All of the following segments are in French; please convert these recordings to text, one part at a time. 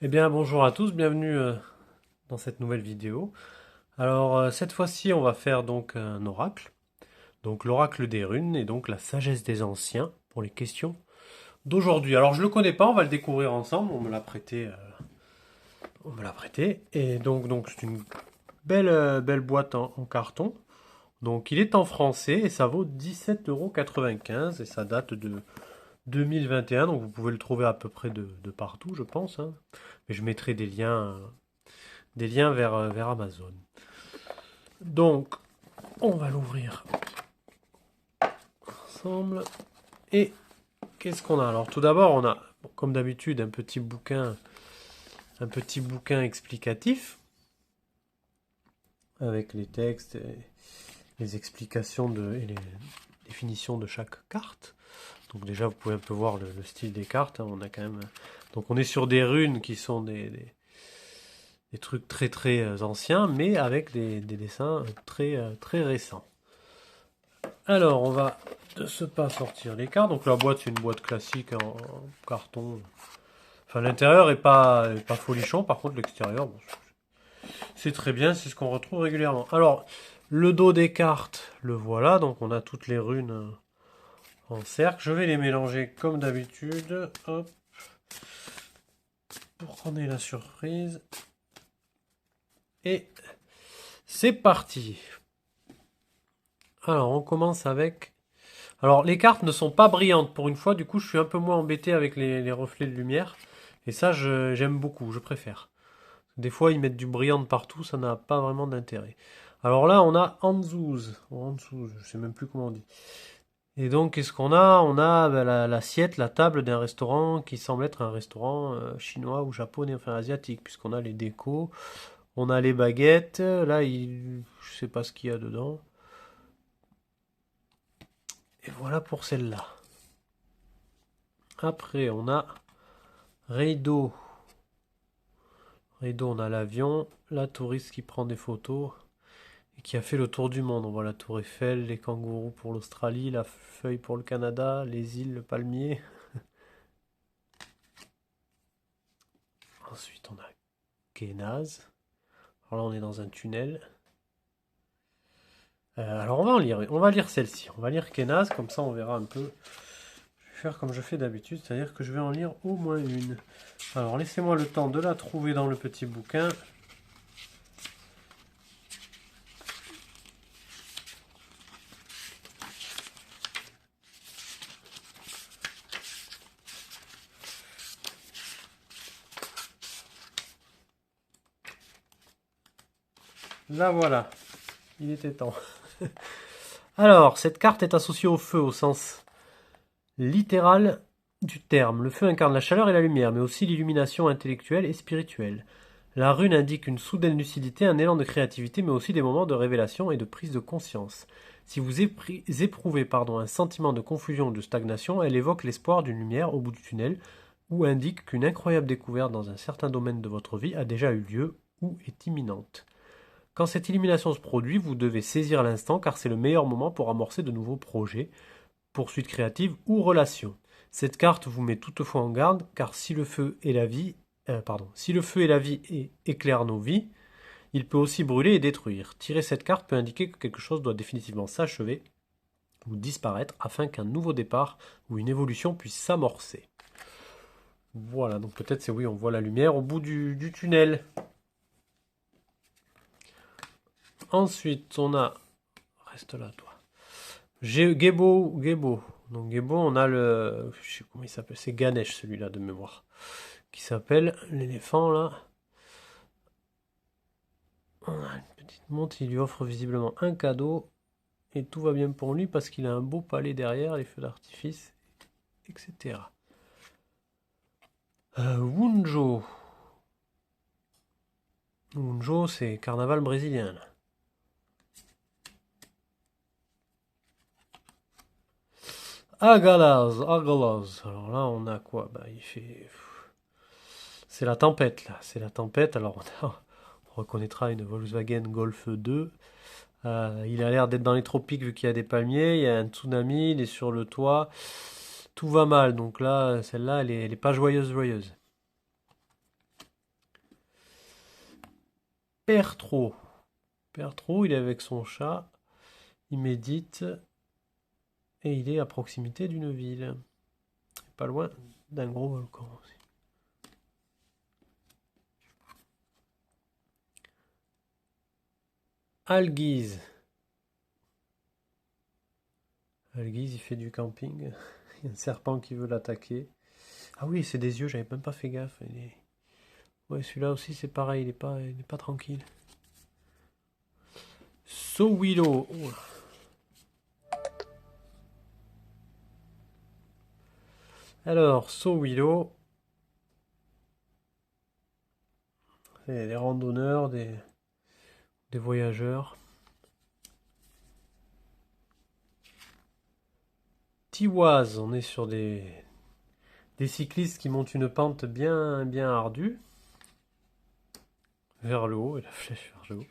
Eh bien, bonjour à tous, bienvenue dans cette nouvelle vidéo. Alors, cette fois-ci, on va faire donc un oracle. Donc, l'oracle des runes et donc la sagesse des anciens pour les questions d'aujourd'hui. Alors, je le connais pas, on va le découvrir ensemble. On me l'a prêté. Et donc c'est une belle boîte en carton. Donc, il est en français et ça vaut 17,95 € et ça date de 2021. Donc, vous pouvez le trouver à peu près de partout, je pense, hein. Mais je mettrai des liens vers Amazon. Donc, on va l'ouvrir ensemble. Et qu'est-ce qu'on a? Alors, tout d'abord, on a, bon, comme d'habitude, un petit bouquin explicatif avec les textes, et les explications et les définitions de chaque carte. Donc déjà, vous pouvez un peu voir le style des cartes, hein. On a quand même, donc on est sur des runes qui sont des trucs très anciens, mais avec des dessins très récents. Alors, on va de ce pas sortir les cartes. Donc la boîte, c'est une boîte classique en carton. Enfin, l'intérieur est pas folichon. Par contre, l'extérieur, bon, c'est très bien. C'est ce qu'on retrouve régulièrement. Alors, le dos des cartes, le voilà. Donc, on a toutes les runes en cercle. Je vais les mélanger comme d'habitude. Hop, pour qu'on ait la surprise. Et c'est parti. Alors, on commence avec. Alors, les cartes ne sont pas brillantes pour une fois. Du coup, je suis un peu moins embêté avec les reflets de lumière. Et ça, j'aime beaucoup. Je préfère. Des fois, ils mettent du brillant de partout, ça n'a pas vraiment d'intérêt. Alors là, on a Anzouz. Anzouz, je sais même plus comment on dit. Et donc, qu'est-ce qu'on a? On a ben, l'assiette, la table d'un restaurant qui semble être un restaurant chinois ou japonais, enfin asiatique, puisqu'on a les décos, on a les baguettes. Là, je sais pas ce qu'il y a dedans. Et voilà pour celle-là. Après, on a Reido. Reido, on a l'avion, la touriste qui prend des photos. Et qui a fait le tour du monde. On voit la tour Eiffel, les kangourous pour l'Australie, la feuille pour le Canada, les îles, le palmier. Ensuite, on a Kenaz. Alors là, on est dans un tunnel. Alors, on va lire celle-ci. On va lire Kenaz, comme ça, on verra un peu. Je vais faire comme je fais d'habitude, c'est-à-dire que je vais en lire au moins une. Alors, laissez-moi le temps de la trouver dans le petit bouquin. Là, voilà. Il était temps. Alors, cette carte est associée au feu au sens littéral du terme. Le feu incarne la chaleur et la lumière, mais aussi l'illumination intellectuelle et spirituelle. La rune indique une soudaine lucidité, un élan de créativité, mais aussi des moments de révélation et de prise de conscience. Si vous éprouvez un sentiment de confusion ou de stagnation, elle évoque l'espoir d'une lumière au bout du tunnel, ou indique qu'une incroyable découverte dans un certain domaine de votre vie a déjà eu lieu ou est imminente. Quand cette illumination se produit, vous devez saisir l'instant car c'est le meilleur moment pour amorcer de nouveaux projets, poursuites créatives ou relations. Cette carte vous met toutefois en garde car si le feu et la vie éclairent nos vies, il peut aussi brûler et détruire. Tirer cette carte peut indiquer que quelque chose doit définitivement s'achever ou disparaître afin qu'un nouveau départ ou une évolution puisse s'amorcer. Voilà, donc peut-être c'est oui, on voit la lumière au bout du tunnel. Ensuite, on a. Reste là, toi. Gebo. Donc Gebo, on a le. Je sais comment il s'appelle. C'est Ganesh, celui-là, de mémoire. Qui s'appelle l'éléphant, là. On a une petite montre, il lui offre visiblement un cadeau. Et tout va bien pour lui parce qu'il a un beau palais derrière, les feux d'artifice, etc. Wunjo. Wunjo, c'est carnaval brésilien, là. Agalaz. Alors là, on a quoi? Bah, il fait. C'est la tempête, là. C'est la tempête. Alors, on reconnaîtra une Volkswagen Golf 2. Il a l'air d'être dans les tropiques vu qu'il y a des palmiers. Il y a un tsunami. Il est sur le toit. Tout va mal. Donc là, celle-là, elle est pas joyeuse. Pertro. Pertro, il est avec son chat. Il médite. Et il est à proximité d'une ville. Pas loin d'un gros volcan aussi. Alghiz. Alghiz, il fait du camping. Il y a un serpent qui veut l'attaquer. Ah oui, c'est des yeux, j'avais même pas fait gaffe. Ouais, celui-là aussi, c'est pareil, il est pas tranquille. Sowilo. Oh. Alors, Sowilo. C'est des randonneurs, des voyageurs. Tiwaz, on est sur des cyclistes qui montent une pente bien ardue. Vers le haut, et la flèche vers le haut.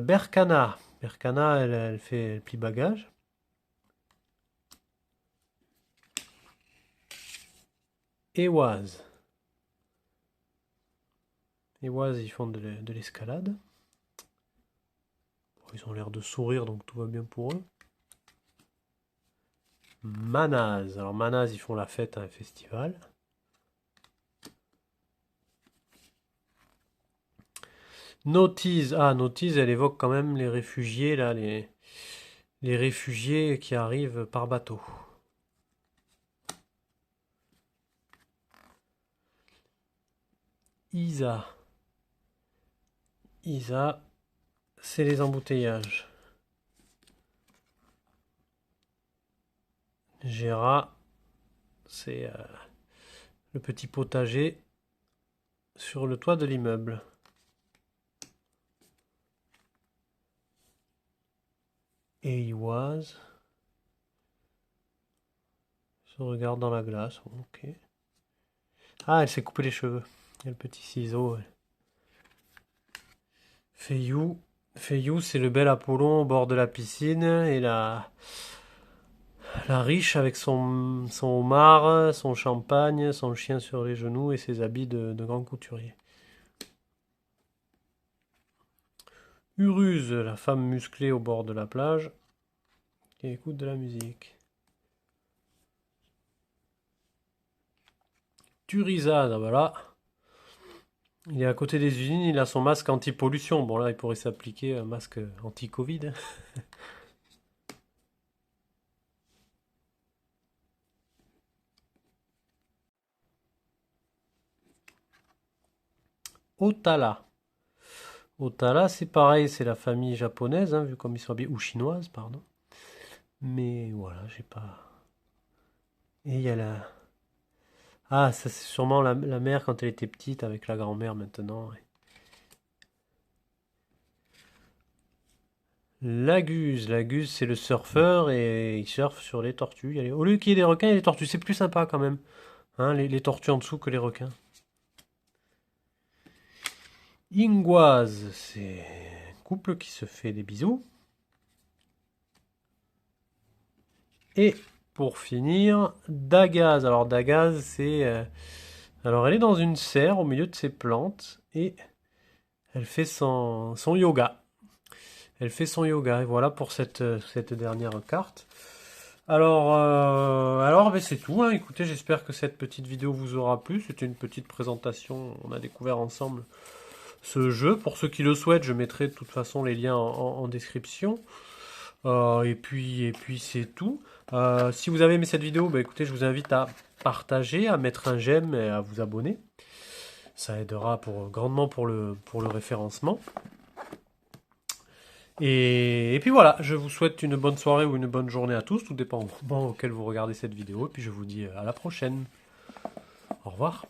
Berkana. Berkana, elle fait le pli bagage. Ewaz. Ewaz, ils font de l'escalade. Ils ont l'air de sourire, donc tout va bien pour eux. Manaz. Alors Manaz, ils font la fête à un festival. Notice. Ah, Notice, elle évoque quand même les réfugiés, là, les réfugiés qui arrivent par bateau. Isa. Isa, c'est les embouteillages. Gera, c'est le petit potager sur le toit de l'immeuble. Eiwaz se regarde dans la glace. Ok. Ah, elle s'est coupé les cheveux. Il y a le petit ciseau. Ouais. Feyou. Feyou, c'est le bel Apollon au bord de la piscine. Et la riche avec son homard, son champagne, son chien sur les genoux et ses habits de grand couturier. Uruse, la femme musclée au bord de la plage, qui écoute de la musique. Turizade, voilà. Il est à côté des usines, il a son masque anti-pollution. Bon là, il pourrait s'appliquer un masque anti-Covid. Otala. Otala, c'est pareil, c'est la famille japonaise, hein, vu comme ils sont habillés, ou chinoise, pardon. Mais voilà, j'ai pas. Et il y a la. Ah, ça c'est sûrement la mère quand elle était petite avec la grand-mère maintenant. Ouais. Laguse, Laguse c'est le surfeur et il surfe sur les tortues. Au lieu qu'il y ait des requins, il y a des tortues. C'est plus sympa quand même. Hein, les tortues en dessous que les requins. Ingoise, c'est un couple qui se fait des bisous. Et pour finir, Dagaz. Alors Dagaz, c'est... alors elle est dans une serre au milieu de ses plantes et elle fait son yoga. Elle fait son yoga et voilà pour cette dernière carte. Alors ben, c'est tout. Hein. Écoutez, j'espère que cette petite vidéo vous aura plu. C'était une petite présentation. On a découvert ensemble ce jeu. Pour ceux qui le souhaitent, je mettrai de toute façon les liens en description. Et puis c'est tout. Si vous avez aimé cette vidéo, bah, écoutez, je vous invite à partager, à mettre un j'aime et à vous abonner. Ça aidera grandement pour le référencement. Et puis voilà, je vous souhaite une bonne soirée ou une bonne journée à tous, tout dépend du moment auquel vous regardez cette vidéo. Et puis je vous dis à la prochaine. Au revoir.